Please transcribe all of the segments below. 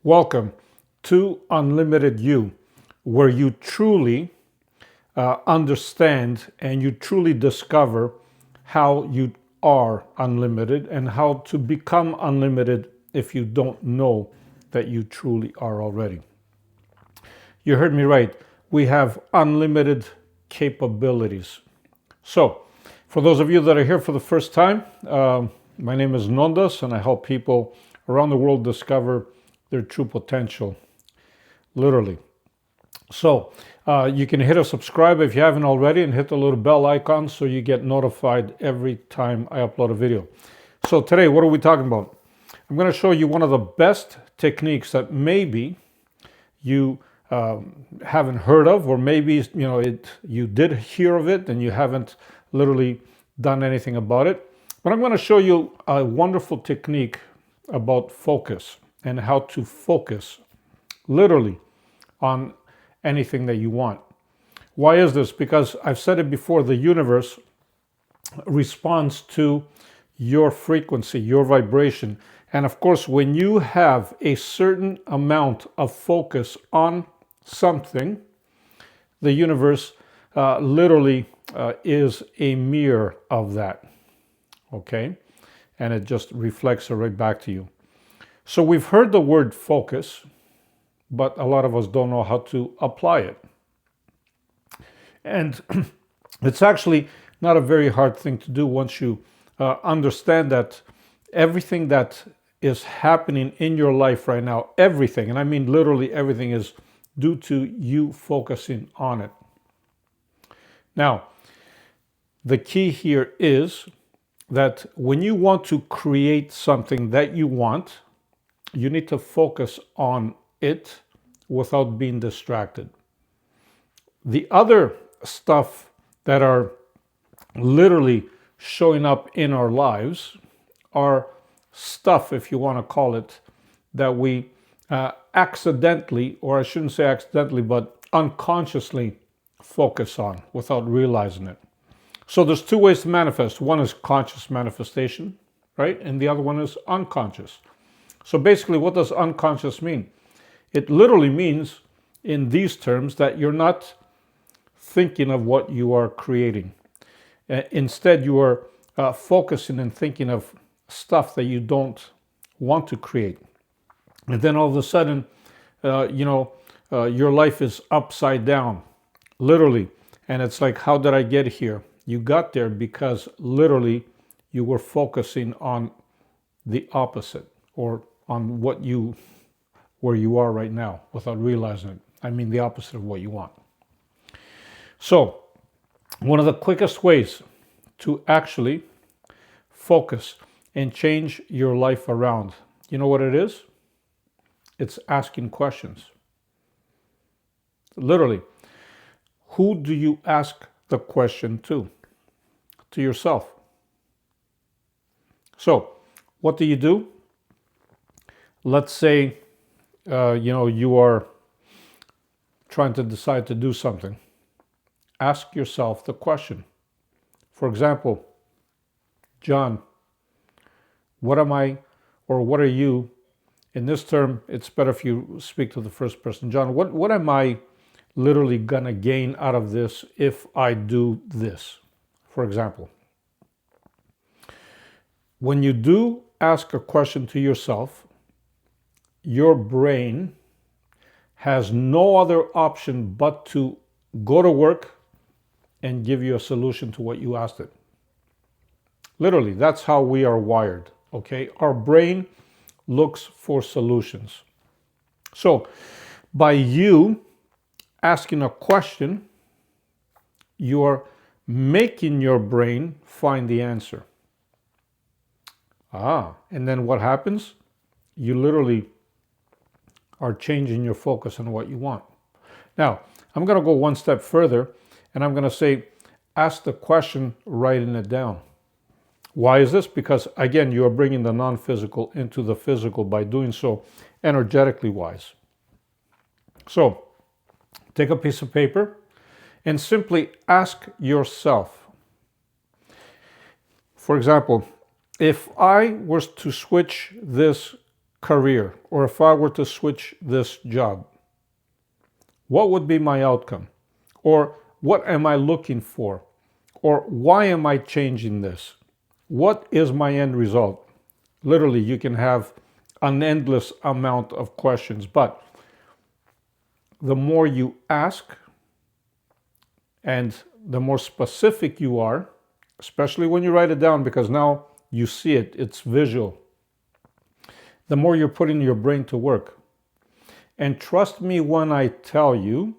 Welcome to Unlimited You, where you truly understand and you truly discover how you are unlimited and how to become unlimited if you don't know that you truly are already. You heard me right. We have unlimited capabilities. So, for those of you that are here for the first time, my name is Nondas and I help people around the world discover their true potential, literally. So you can hit a subscribe if you haven't already and hit the little bell icon so you get notified every time I upload a video. So today, what are we talking about? I'm going to show you one of the best techniques that maybe you haven't heard of, or maybe you did hear of it and you haven't literally done anything about it. But I'm going to show you a wonderful technique about focus and how to focus literally on anything that you want. Why is this? Because I've said it before, the universe responds to your frequency, your vibration. And of course, when you have a certain amount of focus on something, the universe literally is a mirror of that. Okay? And it just reflects it right back to you. So we've heard the word focus, but a lot of us don't know how to apply it. And it's actually not a very hard thing to do once you understand that everything that is happening in your life right now, everything, and I mean literally everything, is due to you focusing on it. Now, the key here is that when you want to create something that you want, you need to focus on it without being distracted. The other stuff that are literally showing up in our lives are stuff, if you want to call it, that we accidentally, or I shouldn't say accidentally, but unconsciously focus on without realizing it. So there's two ways to manifest. One is conscious manifestation, right? And the other one is unconscious. So basically, what does unconscious mean? It literally means, in these terms, that you're not thinking of what you are creating. Instead, you are focusing and thinking of stuff that you don't want to create. And then all of a sudden, your life is upside down, literally. And it's like, how did I get here? You got there because literally you were focusing on the opposite, or on where you are right now without realizing it. I mean the opposite of what you want. So, one of the quickest ways to actually focus and change your life around, you know what it is? It's asking questions. Literally, who do you ask the question to? To yourself. So, what do? Let's say, you are trying to decide to do something. Ask yourself the question. For example, John, what am I, or what are you? In this term, it's better if you speak to the first person. John, what am I literally gonna gain out of this if I do this? For example, when you do ask a question to yourself, your brain has no other option but to go to work and give you a solution to what you asked it. Literally, that's how we are wired, okay? Our brain looks for solutions. So, by you asking a question, you're making your brain find the answer. And then what happens? You literally are changing your focus on what you want. Now, I'm going to go one step further, and I'm going to say, ask the question, writing it down. Why is this? Because, again, you are bringing the non-physical into the physical by doing so, energetically wise. So, take a piece of paper and simply ask yourself. For example, if I was to switch this career, or if I were to switch this job, what would be my outcome? Or what am I looking for? Or why am I changing this? What is my end result? Literally, you can have an endless amount of questions, but the more you ask and the more specific you are, especially when you write it down, because now you see it, it's visual, the more you're putting your brain to work. And trust me when I tell you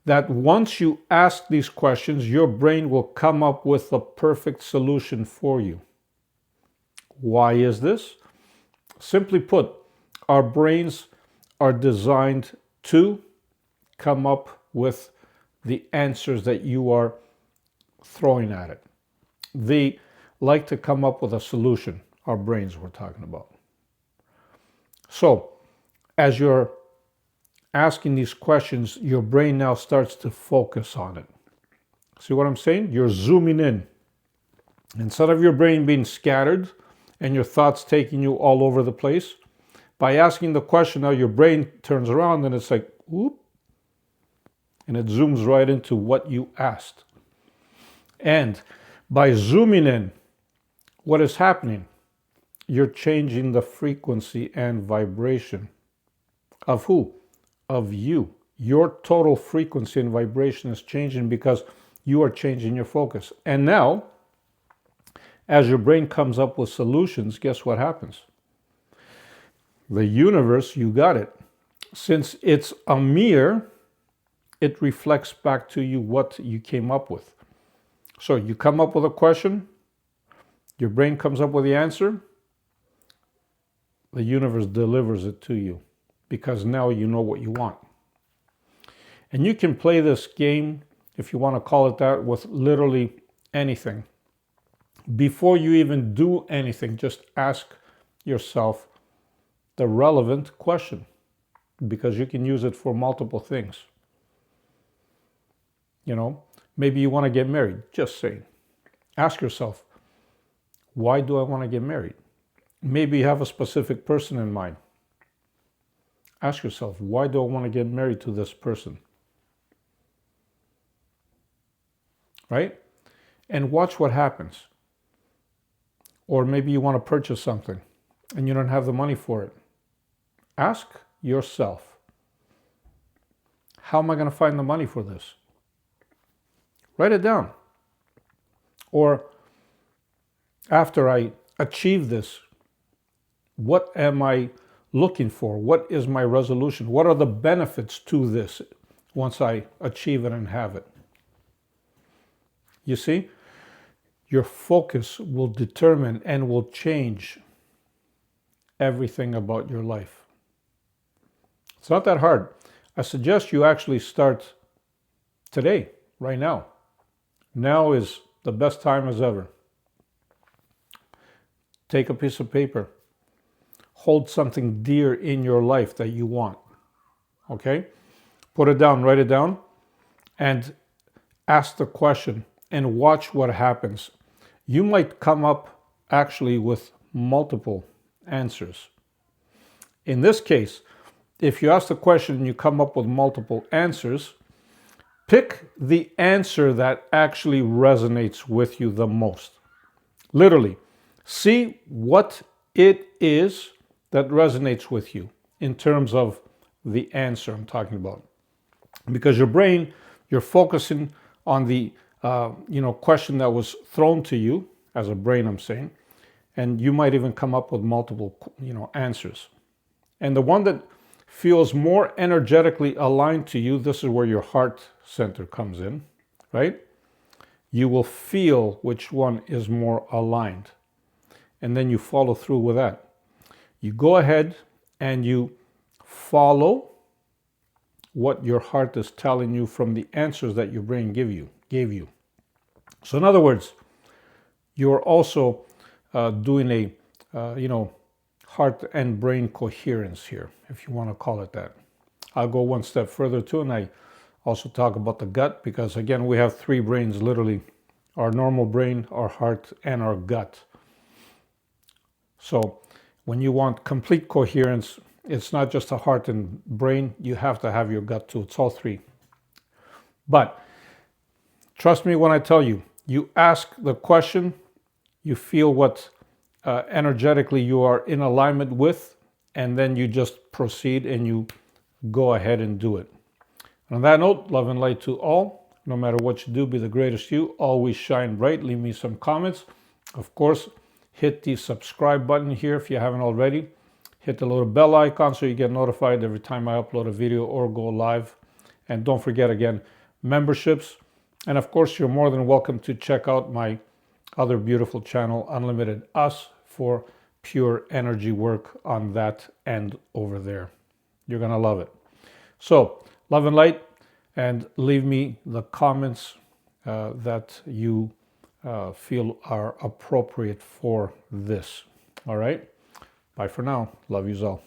that once you ask these questions, your brain will come up with a perfect solution for you. Why is this? Simply put, our brains are designed to come up with the answers that you are throwing at it. They like to come up with a solution, our brains we're talking about. So, as you're asking these questions, your brain now starts to focus on it. See what I'm saying? You're zooming in. Instead of your brain being scattered and your thoughts taking you all over the place, by asking the question, now your brain turns around and it's like, whoop, and it zooms right into what you asked. And by zooming in, what is happening? You're changing the frequency and vibration of who? Of you. Your total frequency and vibration is changing because you are changing your focus. And now, as your brain comes up with solutions, guess what happens? The universe, you got it. Since it's a mirror, it reflects back to you what you came up with. So you come up with a question, your brain comes up with the answer, the universe delivers it to you because now you know what you want. And you can play this game, if you want to call it that, with literally anything. Before you even do anything, just ask yourself the relevant question because you can use it for multiple things. You know, maybe you want to get married, just saying. Ask yourself, why do I want to get married? Maybe you have a specific person in mind. Ask yourself, why do I want to get married to this person? Right? And watch what happens. Or maybe you want to purchase something and you don't have the money for it. Ask yourself, how am I going to find the money for this? Write it down. Or after I achieve this, what am I looking for? What is my resolution? What are the benefits to this once I achieve it and have it? You see, your focus will determine and will change everything about your life. It's not that hard. I suggest you actually start today, right now. Now is the best time as ever. Take a piece of paper. Hold something dear in your life that you want. Okay? Put it down, write it down, and ask the question and watch what happens. You might come up actually with multiple answers. In this case, if you ask the question and you come up with multiple answers, pick the answer that actually resonates with you the most. Literally, see what it is that resonates with you in terms of the answer I'm talking about. Because your brain, you're focusing on the question that was thrown to you, as a brain I'm saying, and you might even come up with multiple answers. And the one that feels more energetically aligned to you, this is where your heart center comes in, right? You will feel which one is more aligned. And then you follow through with that. You go ahead and you follow what your heart is telling you from the answers that your brain gave you. So in other words, you're also doing a heart and brain coherence here, if you want to call it that. I'll go one step further too, and I also talk about the gut, because again, we have three brains, literally: our normal brain, our heart, and our gut. So when you want complete coherence, it's not just a heart and brain, you have to have your gut too. It's all three. But trust me when I tell you, you ask the question, you feel what energetically you are in alignment with, and then you just proceed and you go ahead and do it. And on that note, love and light to all. No matter what you do, be the greatest you. Always shine bright. Leave me some comments. Of course, hit the subscribe button here if you haven't already. Hit the little bell icon so you get notified every time I upload a video or go live. And don't forget, again, memberships. And of course, you're more than welcome to check out my other beautiful channel, Unlimited Us, for pure energy work on that end over there. You're going to love it. So, love and light, and leave me the comments that you feel are appropriate for this. All right? Bye for now. Love yous all.